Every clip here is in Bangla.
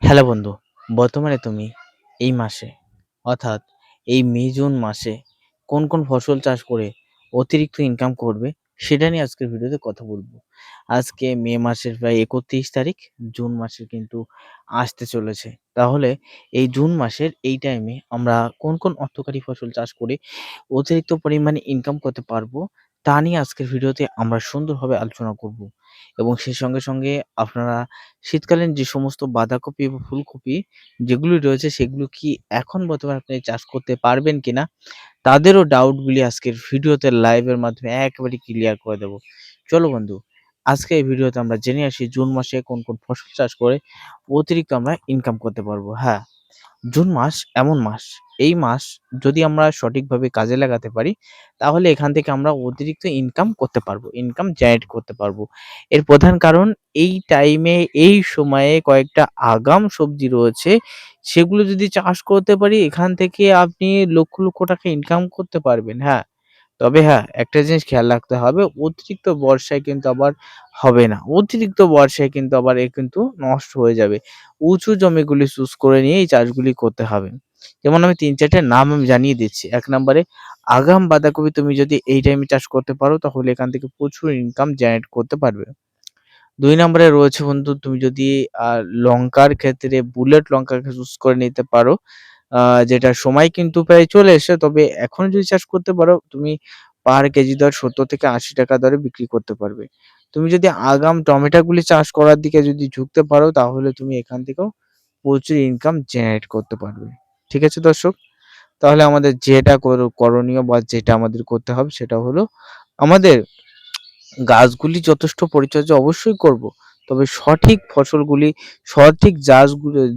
হ্যালো বন্ধু, বর্তমানে তুমি এই মাসে অর্থাৎ এই মে জুন মাসে কোন কোন ফসল চাষ করে অতিরিক্ত ইনকাম করবে সেটা নিয়ে আজকের ভিডিওতে কথা বলবো। আজকে মে মাসের প্রায় 31 তারিখ, জুন মাসের কিন্তু আসতে চলেছে। তাহলে এই জুন মাসের এই টাইমে আমরা কোন কোন অর্থকরী ফসল চাষ করে অতিরিক্ত পরিমাণে ইনকাম করতে পারবো তা নিয়ে আজকের ভিডিওতে আমরা সুন্দরভাবে আলোচনা করব। এবং সেই সঙ্গে সঙ্গে আপনারা শীতকালীন যে সমস্ত বাঁধাকপি এবং ফুলকপি যেগুলি রয়েছে সেগুলো কি এখন বর্তমানে আপনি চাষ করতে পারবেন কিনা তাদেরও ডাউটগুলি আজকের ভিডিওতে লাইভের মাধ্যমে একেবারে ক্লিয়ার করে দেব। চলো বন্ধু, আজকে এই ভিডিওতে আমরা জেনে আসি জুন মাসে কোন কোন ফসল চাষ করে অতিরিক্ত আমরা ইনকাম করতে পারবো। হ্যাঁ, জুন মাস এমন মাস, এই মাস যদি আমরা সঠিকভাবে কাজে লাগাতে পারি তাহলে এখান থেকে আমরা অতিরিক্ত ইনকাম করতে পারবো, ইনকাম জেনারেট করতে পারবো। এর প্রধান কারণ এই টাইমে এই সময়ে কয়েকটা আগাম সবজি রয়েছে, সেগুলো যদি চাষ করতে পারি এখান থেকে আপনি লক্ষ লক্ষ টাকা ইনকাম করতে পারবেন। হ্যাঁ, তবে হ্যাঁ, একটা জিনিস খেয়াল রাখতে হবে, অতিরিক্ত বর্ষায় কিন্তু আবার হবে না। অতিরিক্ত বর্ষায় কিন্তু আবার কিন্তু নষ্ট হয়ে যাবে। উঁচু জমিগুলি চুজ করে নিয়ে এই চাষগুলি করতে হবে। যেমন আমি ৩-৪ টা নাম আমি জানিয়ে দিচ্ছি। ১ নম্বরে আগাম বাঁধাকপি তুমি যদি এই টাইমে চাষ করতে পারো তাহলে এখান থেকে প্রচুর ইনকাম জেনারেট করতে পারবে। ২ নম্বরে রয়েছে বন্ধু, তুমি যদি আ লঙ্কার ক্ষেত্রে বুলেট লঙ্কাকে চুজ করে নিতে পারো। আ যেটার সময় কিন্তু প্রায় চলে এসেছে। তবে এখন যদি চাষ করতে পারো তুমি পার কেজি দর ৳৭০-৮০ দরে বিক্রি করতে পারবে। তুমি যদি আগাম টমেটোগুলি চাষ করার দিকে যদি ঝুঁকতে পারো তাহলে তুমি এখান থেকেও প্রচুর ইনকাম জেনারেট করতে পারবে। ঠিক আছে দর্শক? তাহলে আমাদের যেটা করণীয় বা যেটা আমাদের করতে হবে সেটা হলো আমাদের গাছগুলি যথেষ্ট পরিচর্যা অবশ্যই করব। তবে সঠিক ফসলগুলি, সঠিক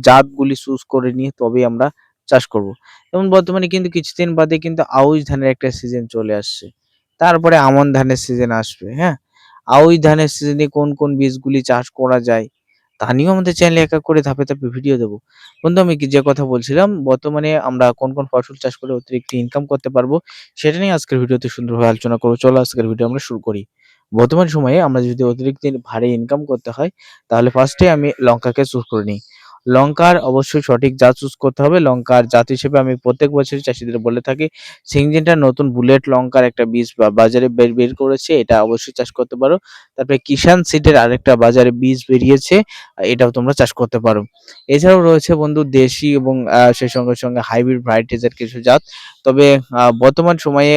জাতগুলি চুজ করে নিয়ে তবেই আমরা চাষ করব। যেমন বর্তমানে কিন্তু কিছুদিন বাদে কিন্তু আউশ ধানের একটা সিজন চলে আসছে। তারপরে আমন ধানের সিজন আসবে, হ্যাঁ? আউশ ধানের সিজনে কোন কোন বীজগুলি চাষ করা যায় তা নিয়েও আমাদের চ্যানেলে এক এক করে ধাপে ধাপে ভিডিও দেব। বন্ধু, আমি যে কথা বলছিলাম, বর্তমানে আমরা কোন কোন ফসল চাষ করে অতিরিক্ত ইনকাম করতে পারবো সেটা নিয়ে আজকের ভিডিওতে সুন্দরভাবে আলোচনা করব। চলো আজকের ভিডিও আমরা শুরু করি। বর্তমান সময়ে আমরা যদি অতিরিক্ত ভারী ইনকাম করতে হয় তাহলে ফার্স্টে আমি লঙ্কাকে চুজ করে নিই। লঙ্কার অবশ্যই সঠিক জাত চুজ করতে হবে। লঙ্কার জাত হিসেবে আমি প্রত্যেক বছরই চাষীদের বলে থাকি, সিংজেন্টার নতুন বুলেট লঙ্কার একটা বীজ বাজারে বের করেছে, এটা অবশ্যই চাষ করতে পারো। তারপরে কিষান সিডের আরেকটা বাজারে বীজ বেরিয়েছে, এটাও তোমরা চাষ করতে পারো। এছাড়াও রয়েছে বন্ধু দেশি এবং সেই সঙ্গে সঙ্গে হাইব্রিড ভ্যারাইটিস এর কিছু জাত। তবে বর্তমান সময়ে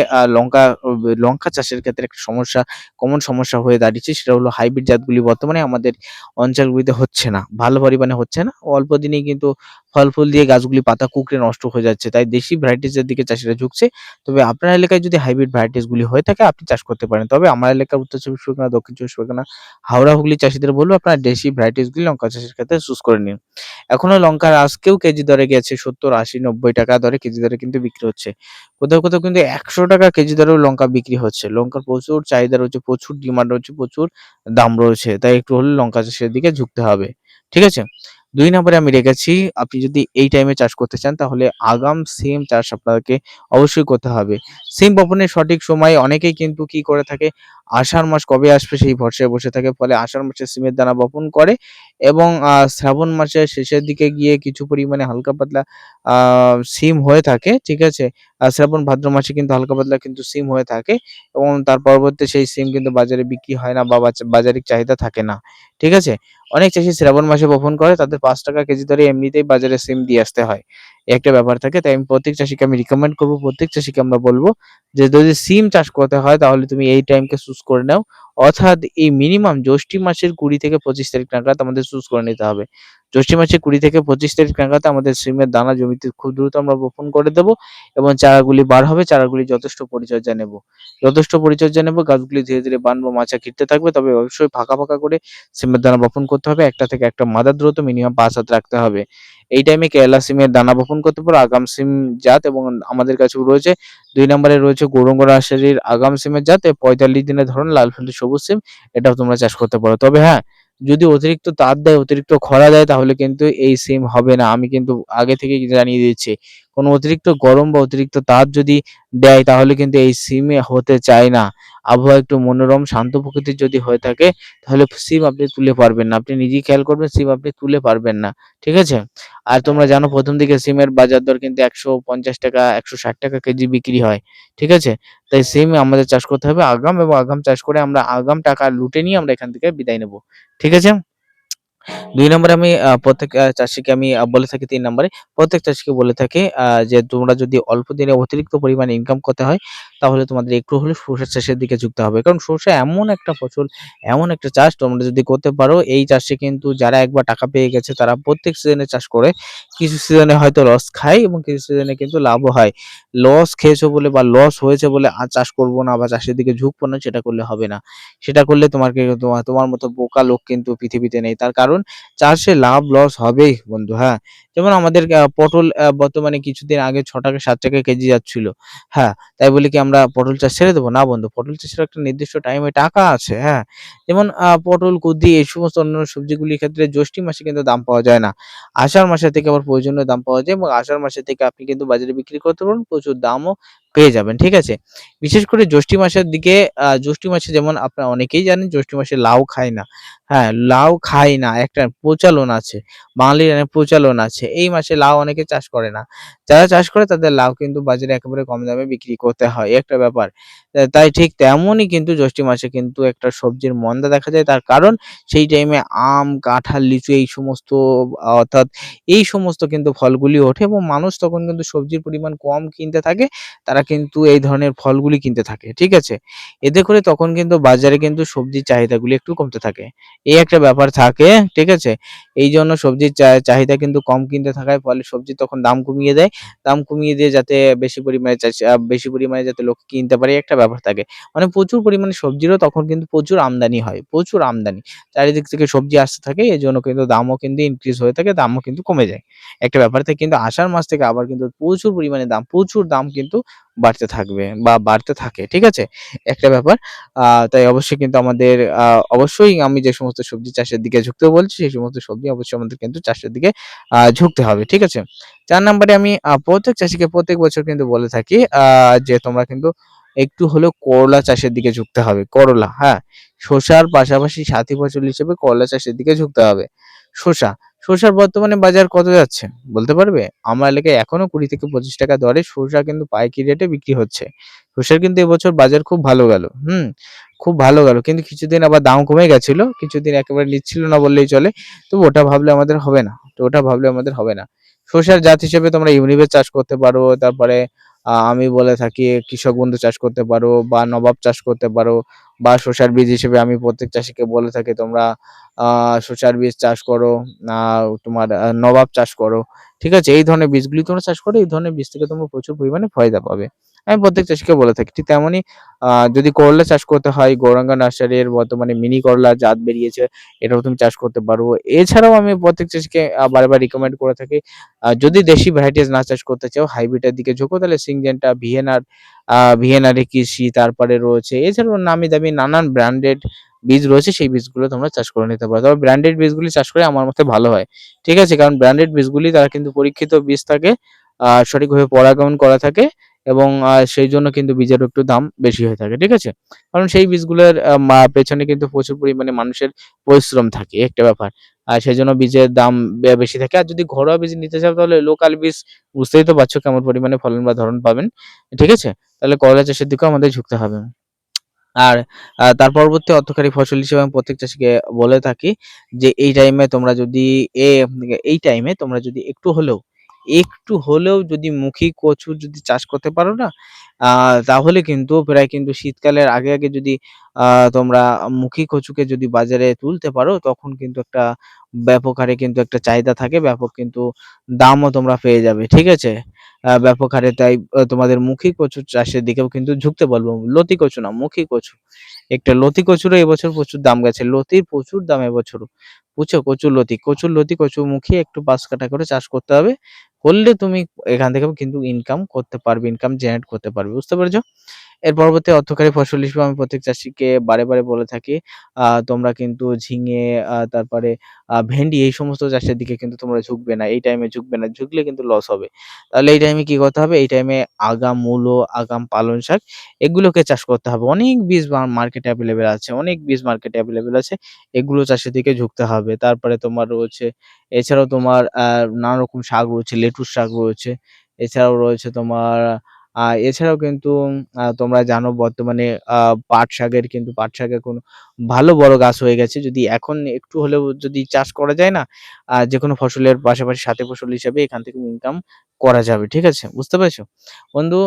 লঙ্কা চাষের ক্ষেত্রে একটা কমন সমস্যা হয়ে দাঁড়িয়েছে, সেটা হলো হাইব্রিড জাতগুলি বর্তমানে আমাদের অঞ্চলগুলিতে হচ্ছে না, ভালো পরিমাণে হচ্ছে না। অল্প দিনেই কিন্তু ফল ফুল দিয়ে গাছগুলি পাতা কুঁকড়ে নষ্ট হয়ে যাচ্ছে। তাই দেশি ভ্যারাইটিস এর দিকে চাষীরা ঝুঁকছে। তবে আপনার এলাকায় যদি হাইব্রিড ভ্যারাইটিস গুলি হয়ে থাকে আপনি চাষ করতে পারেন। তবে আমার এলাকা উত্তর চব্বিশ পরগনা, দক্ষিণ চব্বিশ পরগনা, হাওড়া, হুগলি চাষীদের বলব আপনারা দেশি ভ্যারাইটিস গুলি লঙ্কা চাষের ক্ষেত্রে চুজ করে নিন। এখনো লঙ্কার আজকেও কেজি দরে গেছে ৭০, ৮০, ৯০ টাকা দরে কেজি দরে কিন্তু বিক্রি হচ্ছে। কোথাও কোথাও কিন্তু ৳১০০ কেজি দরেও লঙ্কা বিক্রি হচ্ছে। লঙ্কার প্রচুর চাহিদা রয়েছে, প্রচুর ডিমান্ড রয়েছে, প্রচুর দাম রয়েছে। তাই একটু হলেও লঙ্কা চাষের দিকে ঝুঁকতে হবে। ঠিক আছে? ২ নম্বরে আমি রেখেছি, আপনি যদি এই টাইমে চাষ করতে চান তাহলে আগাম সিম চাষ আপনাকে অবশ্যই করতে হবে। সিম বপনের সঠিক সময় অনেকেই কিন্তু কি করে থাকে, আষাঢ় মাস কবে আসবে সেই ভরসায় বসে থাকে। ফলে আষাঢ় মাসে সিমের দানা বপন করে এবং শ্রাবণ মাসের শেষের দিকে গিয়ে কিছু পরিমাণে হালকা পাতলা আ সিম হয়ে থাকে। ঠিক আছে? শ্রাবণ ভাদ্র মাসে কিন্তু হালকা পাতলা কিন্তু সিম হয়ে থাকে এবং তার পরবর্তীতে সেই সিম কিন্তু বাজারে বিক্রি হয় না বা বাজারিক চাহিদা থাকে না। ঠিক আছে? অনেক চাষী শ্রাবণ মাসে বপন করে, তাদের ৳৫ কেজি দরে এমনিতেই বাজারে সিম দিয়ে আসতে হয়। এই একটা ব্যাপার থাকে। তাই আমি প্রত্যেক চাষীকে আমি রিকমেন্ড করব, প্রত্যেক চাষীকে আমরা বলব যে যদি সিম চাষ করতে হয় তাহলে তুমি এই টাইমকে চুজ করে নাও। অর্থাৎ এই মিনিমাম জ্যৈষ্ঠ মাসের ২০ থেকে ২৫ তারিখ নাগাদ আমাদের চুজ করে নিতে হবে। জ্যৈষ্ঠ মাসের ২০ থেকে ২৫ তারিখ নাগাদ আমাদের সিমের দানা জমিতে খুব দ্রুত আমরা বপন করে দেব এবং চারাগুলি বার হবে। চারাগুলি যথেষ্ট পরিচর্যা নেব। যথেষ্ট পরিচর্যা নেব, গাছগুলি ধীরে ধীরে বানবো, মাচা ঘিরতে থাকবে। তবে অবশ্যই ফাঁকা ফাঁকা করে সিমের দানা বপন করতে হবে। একটা থেকে একটা মাদার দূরত্ব মিনিমাম ৫ হাত রাখতে হবে। এই টাইমে কেরালা সিমের দানা বপন করতে পারো, আগাম সিম জাত, এবং আমাদের কাছেও রয়েছে ২ নম্বরে রয়েছে গৌরাঙ্গ নার্সারির আগাম সিমের জাত, ৪৫ দিনের ধরন লাল ফেন্দি সবুজ সিম, এটাও তোমরা চাষ করতে পারো। তবে হ্যাঁ, যদি অতিরিক্ত তাপ দেয়, অতিরিক্ত খরা দেয় তাহলে কিন্তু এই সিম হবে না। আমি কিন্তু আগে থেকেই জানিয়ে দিচ্ছি। কোনো অতিরিক্ত গরম বা অতিরিক্ত তাপ যদি দেয় তাহলে কিন্তু এই সিমে হতে চায় না। আবহাওয়া একটু মনোরম শান্ত প্রকৃতির যদি হয়ে থাকে তাহলে সিম আপনি তুলে পারবেন না। আপনি নিজেই খেয়াল করবেন সিম আপনি তুলে পারবেন না। ঠিক আছে? আর তোমরা জানো ১ম দিকে সিমের বাজার দর কিন্তু ৳১৫০, ৳১৬০ কেজি বিক্রি হয়। ঠিক আছে? তাই সিম আমাদের চাষ করতে হবে আগাম এবং আগাম চাষ করে আমরা আগাম টাকা লুটে নিয়ে আমরা এখান থেকে বিদায় নেব। ঠিক আছে? ২ নম্বরে আমি প্রত্যেক চাষীকে আমি বলে থাকি ৩ নম্বরে প্রত্যেক চাষীকে বলে থাকি যে তোমরা যদি অল্প দিনে অতিরিক্ত পরিমাণে ইনকাম করতে হয়, তাহলে তোমাদের একটু হলেও সরিষা চাষের দিকে ঝুঁকতে হবে। কারণ সরিষা এমন একটা ফসল, এমন একটা চাষ তোমরা যদি করতে পারো, এই চাষে কিন্তু যারা একবার টাকা পেয়ে গেছে তারা প্রত্যেক সিজনে চাষ করে। কিছু সিজনে হয়তো লস খায় এবং কিছু সিজনে কিন্তু লাভও হয়। লস খেয়েছো বলে বা লস হয়েছে বলে আর চাষ করব না বা চাষের দিকে ঝুঁকবো না সেটা করলে হবে না। সেটা করলে তোমার মতো বোকা লোক কিন্তু পৃথিবীতে নেই। তার কারণ চাষে লাভ লস হবেই বন্ধু, হ্যাঁ? যেমন আমাদের পটল বর্তমানে কিছুদিন আগে ৳৬ ৳৭ কেজি যাচ্ছিল। হ্যাঁ, তাই বলে কি আমরা পটল চাষ ছেড়ে দেব? না বন্ধু, পটল চাষের একটা নির্দিষ্ট টাইমে টাকা আছে, হ্যাঁ? যেমন পটল, কুঁদরি এই সমস্ত অন্যান্য সবজিগুলির ক্ষেত্রে জ্যৈষ্ঠ মাসে কিন্তু দাম পাওয়া যায় না। আষাঢ় মাসের থেকে আবার প্রয়োজনীয় দাম পাওয়া যায় এবং আষাঢ় মাসের থেকে আপনি কিন্তু বাজারে বিক্রি করতে পারবেন, প্রচুর দামও পেয়ে যাবেন, ঠিক আছে? বিশেষ করে জ্যৈষ্ঠ মাসের দিকে জ্যৈষ্ঠ মাসে যেমন আপনারা অনেকেই জানেন জ্যৈষ্ঠ মাসে লাউ খায় না। হ্যাঁ, লাউ খায় না। একটা প্রচলন আছে। বাঙালির প্রচলন আছে। এই মাসে লাউ অনেকে চাষ করে না। যারা চাষ করে তাদের লাউ কিন্তু বাজারে একেবারে কম দামে বিক্রি করতে হয়। এই একটা ব্যাপার। তাই ঠিক তেমনই কিন্তু জ্যৈষ্ঠ মাসে কিন্তু একটা সবজির মন্দা দেখা যায়। তার কারণ সেই টাইমে আম, কাঁঠাল, লিচু এই সমস্ত অর্থাৎ এই সমস্ত কিন্তু ফলগুলি ওঠে এবং মানুষ তখন কিন্তু সবজির পরিমাণ কম কিনতে থাকে। তারা কিন্তু এই ধরনের ফলগুলি কিনতে থাকে। ঠিক আছে? এতে করে তখন কিন্তু বাজারে কিন্তু সবজির চাহিদাগুলি একটু কমতে থাকে। এই একটা ব্যাপার থাকে, ঠিক আছে? এইজন্য সবজির চাহিদা কিন্তু কম কিনতে থাকার ফলে সবজির তখন দাম কমিয়ে দেয়। দাম কমিয়ে দিয়ে যাতে বেশি পরিমাণে যাতে লোক কিনতে পারে একটা ব্যাপার থাকে। মানে প্রচুর পরিমাণে সবজিরও তখন কিন্তু প্রচুর আমদানি হয়। প্রচুর আমদানি। চারিদিক থেকে সবজি আসতে থাকে। এজন্য কিন্তু দামও কিন্তু ইনক্রিজ হয়ে থাকে, দামও কিন্তু কমে যায়। একটা ব্যাপার থাকে কিন্তু আষাঢ় মাস থেকে আবার কিন্তু প্রচুর পরিমাণে দাম, প্রচুর দাম কিন্তু বাড়তে থাকবে বা বাড়তে থাকে। ঠিক আছে? একটা ব্যাপার। আ তাই অবশ্যই কিন্তু আমাদের অবশ্যই আমি যে সমস্ত সবজি চাষের দিকে ঝুঁকতে বলছি, সেই সমস্ত সবজি অবশ্যই আমাদের কিন্তু চাষের দিকে ঝুঁকতে হবে। ঠিক আছে? ৪ নাম্বারে আমি প্রত্যেক চাষীকে প্রত্যেক বছর কিন্তু বলে থাকি যে তোমরা কিন্তু একটু হলেও করলা চাষের দিকে ঝুঁকতে হবে। করলা, হ্যাঁ? শসার পাশাপাশি সাথী ফসল হিসেবে করলা চাষের দিকে ঝুঁকতে হবে। শসা, শসার বর্তমানে বাজার কত যাচ্ছে বলতে পারবে? আমার এলাকায় এখনো ৳২০ থেকে ৳২৫ দরে শসা কিন্তু পাইকারি রেটে বিক্রি হচ্ছে। শসার কিন্তু এবছর বাজার খুব ভালো গেল। হুম? খুব ভালো গেল। কিন্তু কিছুদিন আবার দাম কমে গেছিল। কিছুদিন একেবারে নিচ্ছিল না বললেই চলে। তো ওটা ভাবলে আমাদের হবে না। তো ওটা ভাবলে আমাদের হবে না। শসার জাত হিসেবে তোমরা ইউনিবেস চাষ করতে পারো। তারপরে আমি বলে থাকি কৃষক বন্ধু চাষ করতে পারো বা নবাব চাষ করতে পারো বা শসার বীজ হিসেবে আমি প্রত্যেক চাষীকে বলে থাকি তোমরা আ শসার বীজ চাষ করো। আ তোমার নবাব চাষ করো। ঠিক আছে? এই ধরনের বীজগুলি তোমরা চাষ করো। এই ধরনের বীজ থেকে তোমরা প্রচুর পরিমাণে ফায়দা পাবে। আমি প্রত্যেক চাষীকে বলে থাকি। ঠিক তেমনই যদি করলা চাষ করতে হয়, গৌরাঙ্গা নার্সারির বর্তমানে মিনি করলা জাত বেরিয়েছে। এটাও তুমি চাষ করতে পারো। এছাড়াও আমি প্রত্যেক চাষীকে বারবার রিকমেন্ড করে থাকি যদি দেশি ভ্যারাইটিস না চাষ করতে চাও, হাইব্রিড এর দিকে ঝোঁকো তাহলে সিংজেন্টা, ভিএনআর কৃষি তারপরে রয়েছে এছাড়াও নামি দামি নানান ব্র্যান্ডেড বীজ রয়েছে সেই বীজগুলো তোমরা চাষ করে নিতে পারো। তবে ব্র্যান্ডেড বীজগুলি চাষ করে আমার মতে ভালো হয়। ঠিক আছে? কারণ ব্র্যান্ডেড বীজগুলি তারা কিন্তু পরীক্ষিত বীজ থাকে, সঠিকভাবে পরাগায়ন করা থাকে এবং সেইজন্য কিন্তু বীজেরও একটু দাম বেশি হয়ে থাকে। ঠিক আছে? কারণ সেই বীজগুলোর পেছনে কিন্তু প্রচুর পরিমাণে মানুষের পরিশ্রম থাকে, এই একটা ব্যাপার। সেজন্য বীজের দাম বেশি থাকে। আর যদি ঘরোয়া বীজ নিতে চাও তাহলে লোকাল বীজ বুঝতেই তো পারছো কেমন পরিমাণে ফলন বা ধরন পাবেন। ঠিক আছে? তাহলে করলা চাষের দিকেও আমাদের ঝুঁকতে হবে। আর তার পরবর্তী অর্থকরী ফসল হিসেবে আমি প্রত্যেক চাষীকে বলে থাকি যে, এই টাইমে তোমরা যদি একটু হলেও যদি মুখী কচু যদি চাষ করতে পারো না, আ তাহলে কিন্তু প্রায় কিন্তু শীতকালের আগে যদি আ তোমরা মুখী কচুকে যদি বাজারে তুলতে পারো, তখন কিন্তু একটা ব্যাপক হারে কিন্তু একটা চাহিদা থাকে। ব্যাপক কিন্তু দামও তোমরা পেয়ে যাবে। ঠিক আছে? ব্যাপক হারে তাই তোমাদের মুখী কচু চাষের দিকেও কিন্তু ঝুঁকতে বলব। লতি কচু না, মুখী কচু। একটা লতি কচুরও এবছর প্রচুর দাম গেছে। লতির প্রচুর দাম এবছরও। বুঝছো? কচুর লতি, কচুরমুখী একটু ৫ কাঠা করে চাষ করতে হবে। করলে তুমি এখান থেকেও কিন্তু ইনকাম করতে পারবে, ইনকাম জেনারেট করতে পারবে। বুঝতে পেরেছ? এর পরবর্তী অর্থকরী ফসল হিসেবে আমি প্রত্যেক চাষীকে বারে বলে থাকি, তোমরা কিন্তু ঝিঙে, তারপরে ভেন্ডি এই সমস্ত চাষের দিকে কিন্তু তোমরা ঝুঁকবে না। এই টাইমে ঝুঁকবে না। ঝুঁকলে কিন্তু লস হবে। তাহলে এই টাইমে কি করতে হবে? এই টাইমে আগাম মূলো, আগাম পালং শাক এগুলোকে চাষ করতে হবে। অনেক বীজ মার্কেটে এভেইলেবল আছে। অনেক বীজ মার্কেটে এভেইলেবল আছে। এগুলো চাষের দিকে ঝুঁকতে হবে। তারপরে তোমার রয়েছে, এছাড়াও তোমার নানা রকম শাক রয়েছে, লেটুস শাক রয়েছে। এছাড়াও রয়েছে তোমার, এছাড়াও কিন্তু তোমরা জানো বর্তমানে আ পাট শাকের কোনো ভালো বড় গাছ হয়ে গেছে। যদি এখন একটু হলেও যদি চাষ করা যায় না, যেকোনো ফসলের পাশাপাশি সাথে ফসল হিসেবে এখান থেকে ইনকাম করা যাবে। ঠিক আছে? বুঝতে পেরেছো? বন্ধু,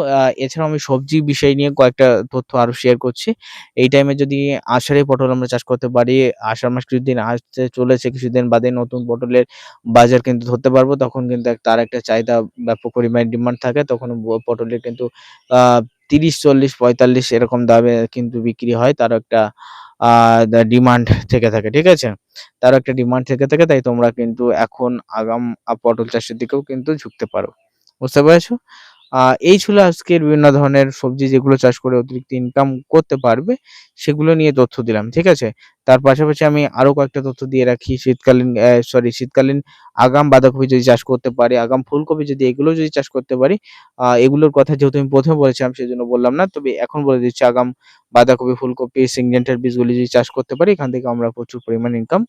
এছাড়াও আমি সবজি বিষয় নিয়ে কয়েকটা তথ্য আরো শেয়ার করছি। এই টাইমে যদি আষাঢ়ি পটল আমরা চাষ করতে পারি, আষাঢ় মাস কিছুদিন আসতে চলেছে, কিছুদিন বাদে নতুন পটলের বাজার কিন্তু ধরতে পারবো। তখন কিন্তু তার একটা চাহিদা, ব্যাপক পরিমাণে ডিমান্ড থাকে। তখন পটলের কিন্তু আ ৩০, ৪০, ৪৫ এরকম দামে কিন্তু বিক্রি হয়। তারও একটা আ ডিমান্ড থেকে থাকে। ঠিক আছে? তারও একটা ডিমান্ড থেকে থাকে। তাই তোমরা কিন্তু এখন আগাম পটল চাষের দিকেও কিন্তু ঝুঁকতে পারো। বুঝতে পেরেছো? আ এই ছিল আজকের বিভিন্ন ধরনের সবজি যেগুলো চাষ করে অতিরিক্ত ইনকাম করতে পারবে, সেগুলো নিয়ে তথ্য দিলাম। ঠিক আছে? তার পাশাপাশি আমি আরো কয়েকটা তথ্য দিয়ে রাখি। শীতকালীন আগাম বাঁধাকপি যদি চাষ করতে পারি, আগাম ফুলকপি যদি এগুলো যদি চাষ করতে পারি, এগুলোর কথা যেহেতু আমি ১ম এ বলেছিলাম সেজন্য বললাম না। তবে এখন বলে দিচ্ছি, আগাম বাঁধাকপি, ফুলকপি, সিনজেন্টার বীজগুলি যদি চাষ করতে পারি, এখান থেকে আমরা প্রচুর পরিমাণে ইনকাম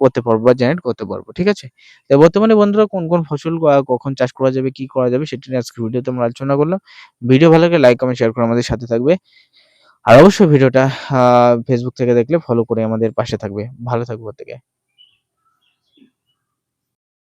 করতে পারবো বা জেনারেট করতে পারবো। ঠিক আছে? তো বর্তমানে বন্ধুরা কোন ফসল কখন চাষ করা যাবে, কি করা যাবে সেটা নিয়ে আজকের ভিডিওতে আমরা আলোচনা করলাম। ভিডিও ভালো লাগলে লাইক, কমেন্ট, শেয়ার করে আমাদের সাথে থাকবে। আর অবশ্যই ভিডিওটা আ Facebook থেকে দেখলে ফলো করে আমাদের পাশে থাকবে। ভালো থাকবে প্রত্যেকে।